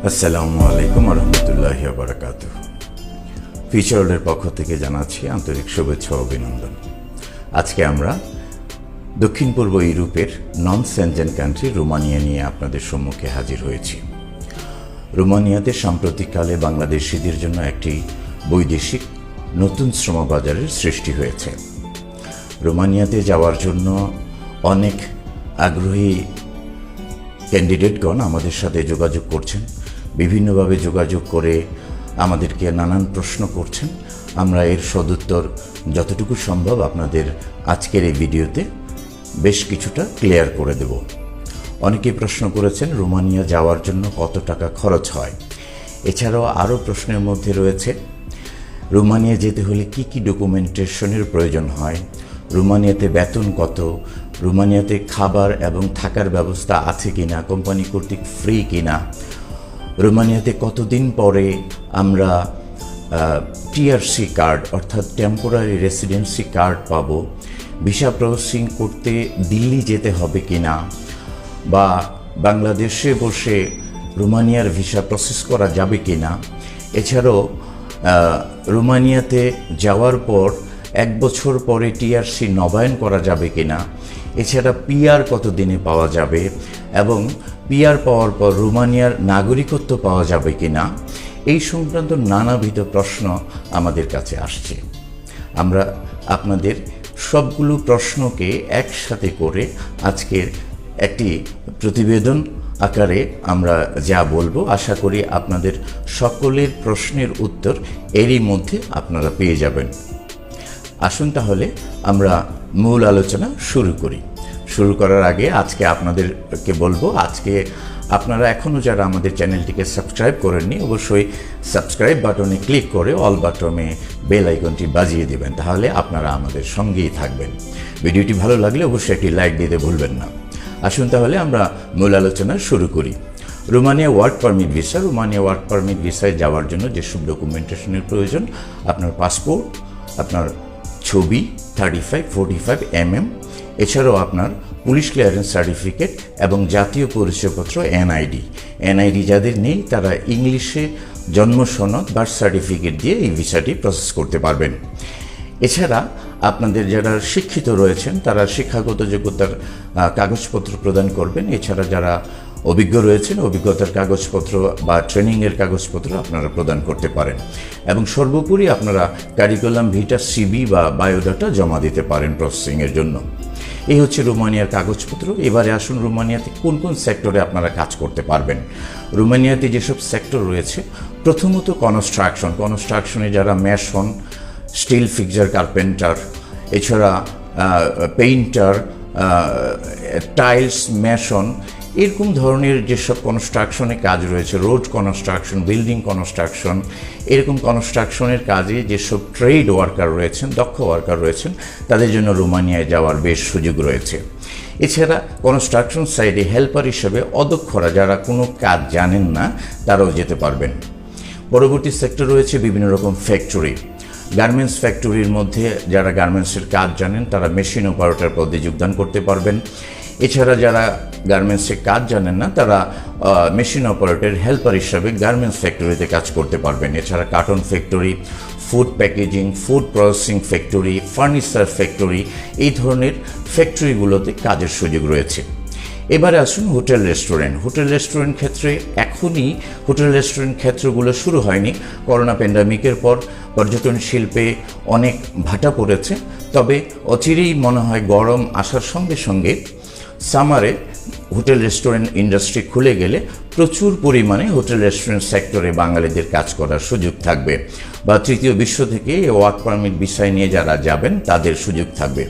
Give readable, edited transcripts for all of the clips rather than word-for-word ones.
আসসালামু আলাইকুম রহমতুল্লাহি ওয়া বারাকাতুহু। ফিউচার ওয়ার্ল্ডের পক্ষ থেকে জানাচ্ছি আন্তরিক শুভেচ্ছা ও অভিনন্দন। আজকে আমরা দক্ষিণ পূর্ব ইউরোপের নন সেনজেন কান্ট্রি রোমানিয়া নিয়ে আপনাদের সম্মুখে হাজির হয়েছি। রোমানিয়াতে সাম্প্রতিককালে বাংলাদেশিদের জন্য একটি বৈদেশিক নতুন শ্রমবাজারের সৃষ্টি হয়েছে। রোমানিয়াতে যাওয়ার জন্য অনেক আগ্রহী ক্যান্ডিডেটগণ আমাদের সাথে যোগাযোগ করছেন, বিভিন্নভাবে যোগাযোগ করে আমাদেরকে নানান প্রশ্ন করছেন। আমরা এর সদুত্তর যতটুকু সম্ভব আপনাদের আজকের এই ভিডিওতে বেশ কিছুটা ক্লিয়ার করে দেব। অনেকেই প্রশ্ন করেছেন রোমানিয়া যাওয়ার জন্য কত টাকা খরচ হয়। এছাড়াও আরও প্রশ্নের মধ্যে রয়েছে রোমানিয়া যেতে হলে কি কি ডকুমেন্টেশনের প্রয়োজন হয়, রোমানিয়াতে বেতন কত, রোমানিয়াতে খাবার এবং থাকার ব্যবস্থা আছে কিনা, কোম্পানি কর্তৃক ফ্রি কিনা, রোমানিয়াতে কতদিন পরে আমরা টিআরসি কার্ড অর্থাৎ টেম্পোরারি রেসিডেন্সি কার্ড পাবো, ভিসা প্রসেসিং করতে দিল্লি যেতে হবে কিনা, বা বাংলাদেশে বসে রোমানিয়ার ভিসা প্রসেস করা যাবে কিনা। এছাড়াও রোমানিয়াতে যাওয়ার পর 1 বছর পরে টিআরসি নবায়ন করা যাবে কিনা, এছাড়া পিআর কত দিনে পাওয়া যাবে এবং পিআর পাওয়ার পর রোমানিয়ার নাগরিকত্ব পাওয়া যাবে কিনা, এই সংক্রান্ত নানাবিধ প্রশ্ন আমাদের কাছে আসছে। আমরা আপনাদের সবগুলো প্রশ্নকে একসাথে করে আজকের একটি প্রতিবেদন আকারে আমরা যা বলবো, আশা করি আপনাদের সকলের প্রশ্নের উত্তর এরই মধ্যে আপনারা পেয়ে যাবেন। আসুন তাহলে আমরা মূল আলোচনা শুরু করি। শুরু করার আগে আজকে আপনাদেরকে বলবো, আজকে আপনারা এখনও যারা আমাদের চ্যানেলটিকে সাবস্ক্রাইব করেননি, অবশ্যই সাবস্ক্রাইব বাটনে ক্লিক করে অল বাটনে বেল আইকনটি বাজিয়ে দেবেন, তাহলে আপনারা আমাদের সঙ্গেই থাকবেন। ভিডিওটি ভালো লাগলে অবশ্যই একটি লাইক দিতে ভুলবেন না। আসুন তাহলে আমরা মূল আলোচনা শুরু করি। Romania work permit visa. Romania work permit ভিসায় যাওয়ার জন্য যেসব ডকুমেন্টেশনের প্রয়োজন, আপনার পাসপোর্ট, আপনার ছবি 35-45 mm, এছাড়াও আপনার পুলিশ ক্লিয়ারেন্স সার্টিফিকেট এবং জাতীয় পরিচয়পত্র এনআইডি যাদের নেই তারা ইংলিশে জন্ম সনদ বার্থ সার্টিফিকেট দিয়ে এই ভিসাটি প্রসেস করতে পারবেন। এছাড়া আপনাদের যারা শিক্ষিত রয়েছেন তারা শিক্ষাগত যোগ্যতার কাগজপত্র প্রদান করবেন। এছাড়া যারা অভিজ্ঞ রয়েছেন অভিজ্ঞতার কাগজপত্র বা ট্রেনিংয়ের কাগজপত্র আপনারা প্রদান করতে পারেন এবং সর্বোপরি আপনারা কারিকুলাম ভিটা সিবি বা বায়োডাটা জমা দিতে পারেন প্রসেসিংয়ের জন্য। এই হচ্ছে রোমানিয়ার কাগজপত্র। এবারে আসুন রোমানিয়াতে কোন কোন সেক্টরে আপনারা কাজ করতে পারবেন। রোমানিয়াতে যেসব সেক্টর রয়েছে, প্রথমত কনস্ট্রাকশনে যারা ম্যাসন, স্টিল ফিক্সার কার্পেন্টার, এছাড়া পেইন্টার, টাইলস, ম্যাসন, এরকম ধরনের যেসব কনস্ট্রাকশনে কাজ রয়েছে, রোড কনস্ট্রাকশন, বিল্ডিং কনস্ট্রাকশন, এরকম কনস্ট্রাকশনের কাজে যেসব ট্রেড ওয়ার্কার রয়েছেন, দক্ষ ওয়ার্কার রয়েছেন, তাদের জন্য রোমানিয়ায় যাওয়ার বেশ সুযোগ রয়েছে। এছাড়া কনস্ট্রাকশন সাইডে হেল্পার হিসেবে অদক্ষরা যারা কোনো কাজ জানেন না তারাও যেতে পারবেন। পরবর্তী সেক্টর রয়েছে বিভিন্ন রকম ফ্যাক্টরি। গার্মেন্টস ফ্যাক্টরির মধ্যে যারা গার্মেন্টসের কাজ জানেন তারা মেশিন অপারেটর পদে যোগদান করতে পারবেন। এছাড়া যারা গার্মেন্টসে কাজ জানেন না তারা মেশিন অপারেটর হেল্পার হিসাবে গার্মেন্টস ফ্যাক্টরিতে কাজ করতে পারবেন। এছাড়া carton factory, food packaging, food processing factory, furniture factory, এই ধরনের ফ্যাক্টরিগুলোতে কাজের সুযোগ রয়েছে। এবারে আসুন হোটেল রেস্টুরেন্ট ক্ষেত্রে। এখনই হোটেল রেস্টুরেন্ট ক্ষেত্রগুলো শুরু হয়নি, করোনা প্যান্ডামিকের পর পর্যটন শিল্পে অনেক ভাটা পড়েছে। তবে অচিরেই মনে হয় গরম আসার সঙ্গে সঙ্গে সামারে হোটেল রেস্টুরেন্ট ইন্ডাস্ট্রি খুলে গেলে প্রচুর পরিমাণে হোটেল রেস্টুরেন্ট সেক্টরে বাঙালিদের কাজ করার সুযোগ থাকবে, বা তৃতীয় বিশ্ব থেকে ওয়ার্ক পারমিট বিষয় নিয়ে যারা যাবেন তাদের সুযোগ থাকবে।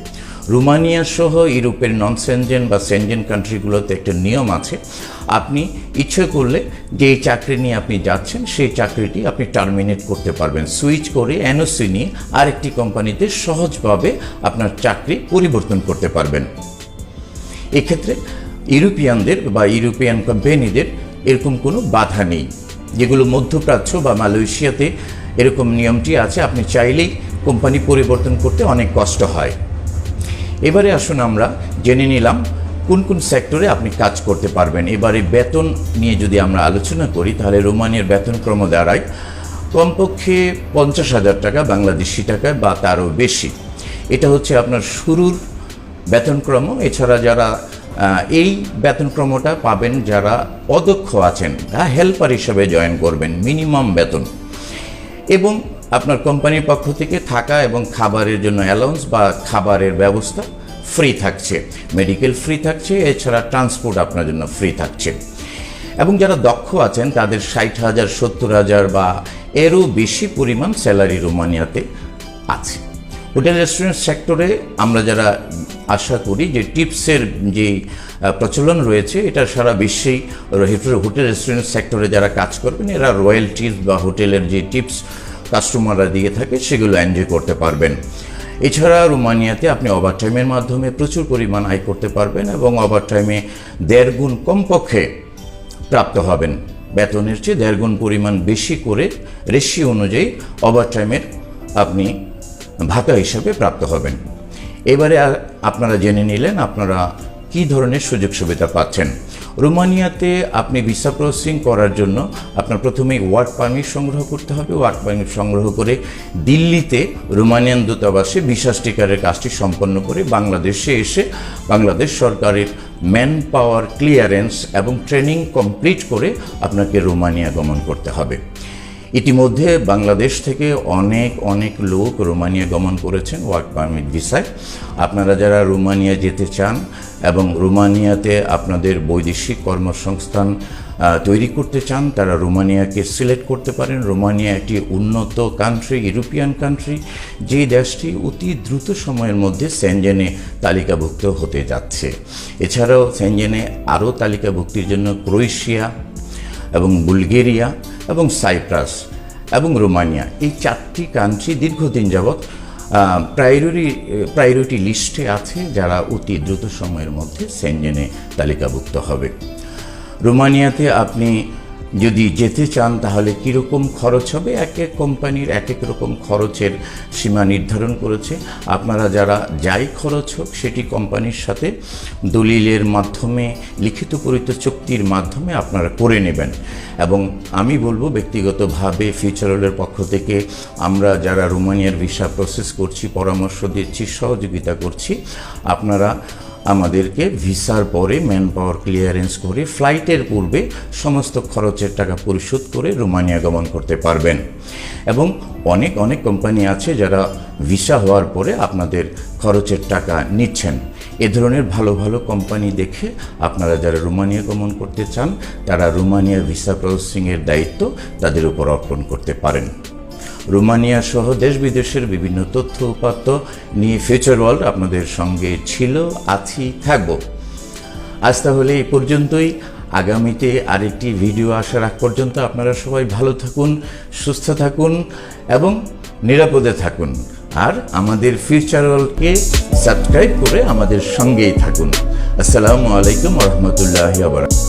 রোমানিয়া সহ ইউরোপের নন সেনজেন বা সেনজেন কান্ট্রিগুলোতে একটা নিয়ম আছে, আপনি ইচ্ছে করলে যে চাকরি নিয়ে আপনি যাচ্ছেন সেই চাকরিটি আপনি টার্মিনেট করতে পারবেন, সুইচ করে এনওসি নিয়ে আরেকটি কোম্পানিতে সহজভাবে আপনার চাকরি পরিবর্তন করতে পারবেন। এক্ষেত্রে ইউরোপিয়ানদের বা ইউরোপিয়ান কোম্পানিদের এরকম কোনো বাধা নেই। যেগুলো মধ্যপ্রাচ্য বা মালয়েশিয়াতে এরকম নিয়মটি আছে, আপনি চাইলেই কোম্পানি পরিবর্তন করতে অনেক কষ্ট হয়। এবারে আসুন আমরা জেনে নিলাম কোন কোন সেক্টরে আপনি কাজ করতে পারবেন। এবারে বেতন নিয়ে যদি আমরা আলোচনা করি তাহলে রোমানিয়ার বেতনক্রম দাঁড়ায় কমপক্ষে 50,000 টাকা বাংলাদেশি টাকায় বা তারও বেশি। এটা হচ্ছে আপনার শুরুর বেতনক্রম। এছাড়া যারা এই বেতনক্রমটা পাবেন যারা অদক্ষ আছেন, হেল্পার হিসেবে জয়েন করবেন, মিনিমাম বেতন। এবং আপনার কোম্পানির পক্ষ থেকে থাকা এবং খাবারের জন্য অ্যালাউন্স বা খাবারের ব্যবস্থা ফ্রি থাকছে, মেডিকেল ফ্রি থাকছে, এছাড়া ট্রান্সপোর্ট আপনার জন্য ফ্রি থাকছে। এবং যারা দক্ষ আছেন তাদের 60,000 70,000 বা এরও বেশি পরিমাণ স্যালারি রোমানিয়াতে আছে। হোটেল রেস্টুরেন্ট সেক্টরে আমরা যারা আশা করি যে টিপসের যে প্রচলন রয়েছে এটা সারা বিশ্বেই হোটেল রেস্টুরেন্ট সেক্টরে যারা কাজ করবেন এরা রয়্যালটিজ বা হোটেলের যে টিপস কাস্টমাররা দিয়ে থাকে সেগুলো এনজয় করতে পারবেন। এছাড়া রোমানিয়াতে আপনি ওভারটাইমের মাধ্যমে প্রচুর পরিমাণ আয় করতে পারবেন এবং ওভারটাইমে 1.5 গুণ কমপক্ষে প্রাপ্ত হবেন। বেতনের চেয়ে 1.5 গুণ পরিমাণ বেশি করে রেশিও অনুযায়ী ওভারটাইমের আপনি ভাতা হিসাবে প্রাপ্ত হবেন। এবারে আপনারা জেনে নিলেন আপনারা কী ধরনের সুযোগ সুবিধা পাচ্ছেন। রোমানিয়াতে আপনি ভিসা প্রসেসিং করার জন্য আপনার প্রথমেই ওয়ার্ক পারমিট সংগ্রহ করতে হবে। ওয়ার্ক পারমিট সংগ্রহ করে দিল্লিতে রোমানিয়ান দূতাবাসে ভিসা স্টিকারের কাজটি সম্পন্ন করে বাংলাদেশে এসে বাংলাদেশ সরকারের ম্যান পাওয়ার ক্লিয়ারেন্স এবং ট্রেনিং কমপ্লিট করে আপনাকে রোমানিয়া গমন করতে হবে। ইতিমধ্যে বাংলাদেশ থেকে অনেক লোক রোমানিয়া গমন করেছেন ওয়ার্ক পারমিট ভিসায়। আপনারা যারা রোমানিয়া যেতে চান এবং রোমানিয়াতে আপনাদের বৈদেশিক কর্মসংস্থান তৈরি করতে চান তারা রোমানিয়াকে সিলেক্ট করতে পারেন। রোমানিয়া একটি উন্নত কান্ট্রি, ইউরোপিয়ান কান্ট্রি, যে দেশটি অতি দ্রুত সময়ের মধ্যে সেনজেনে তালিকাভুক্ত হতে যাচ্ছে। এছাড়াও সেনজেনে আরও তালিকাভুক্তির জন্য ক্রোয়েশিয়া এবং বুলগেরিয়া এবং সাইপ্রাস এবং রোমানিয়া এই 4টি কান্ট্রি দীর্ঘদিন যাবৎ প্রায়োরিটি লিস্টে আছে যারা অতি দ্রুত সময়ের মধ্যে সেনজেনে তালিকাভুক্ত হবে। রোমানিয়াতে আপনি যদি যেতে চান তাহলে কীরকম খরচ হবে, এক এক কোম্পানির এক এক রকম খরচের সীমা নির্ধারণ করেছে। আপনারা যারা যাই খরচ হোক সেটি কোম্পানির সাথে দলিলের মাধ্যমে লিখিতপূরিত চুক্তির মাধ্যমে আপনারা করে নেবেন। এবং আমি বলবো ব্যক্তিগতভাবে ফিউচারওয়ার্ল্ডের পক্ষ থেকে আমরা যারা রোমানিয়ার ভিসা প্রসেস করছি পরামর্শ দিচ্ছি, সহযোগিতা করছি, আপনারা আমাদেরকে ভিসার পরে ম্যান পাওয়ার ক্লিয়ারেন্স করে ফ্লাইটের পূর্বে সমস্ত খরচের টাকা পরিশোধ করে রোমানিয়া গমন করতে পারবেন। এবং অনেক কোম্পানি আছে যারা ভিসা হওয়ার পরে আপনাদের খরচের টাকা নিচ্ছেন। এ ধরনের ভালো কোম্পানি দেখে আপনারা যারা রোমানিয়া গমন করতে চান তারা রোমানিয়ার ভিসা প্রসেসিংয়ের দায়িত্ব তাদের উপর অর্পণ করতে পারেন। রোমানিয়া সহ দেশ বিদেশের বিভিন্ন তথ্য উপাত্ত নিয়ে ফিউচার ওয়ার্ল্ড আপনাদের সঙ্গে ছিল, আছি, থাকব। আজ তাহলে এই পর্যন্তই। আগামীতে আরেকটি ভিডিও আসার আগ পর্যন্ত আপনারা সবাই ভালো থাকুন, সুস্থ থাকুন এবং নিরাপদে থাকুন। আর আমাদের ফিউচার ওয়ার্ল্ডকে সাবস্ক্রাইব করে আমাদের সঙ্গেই থাকুন। আসসালামু আলাইকুম ওয়া রাহমাতুল্লাহি ওয়া বারাকাতুহু।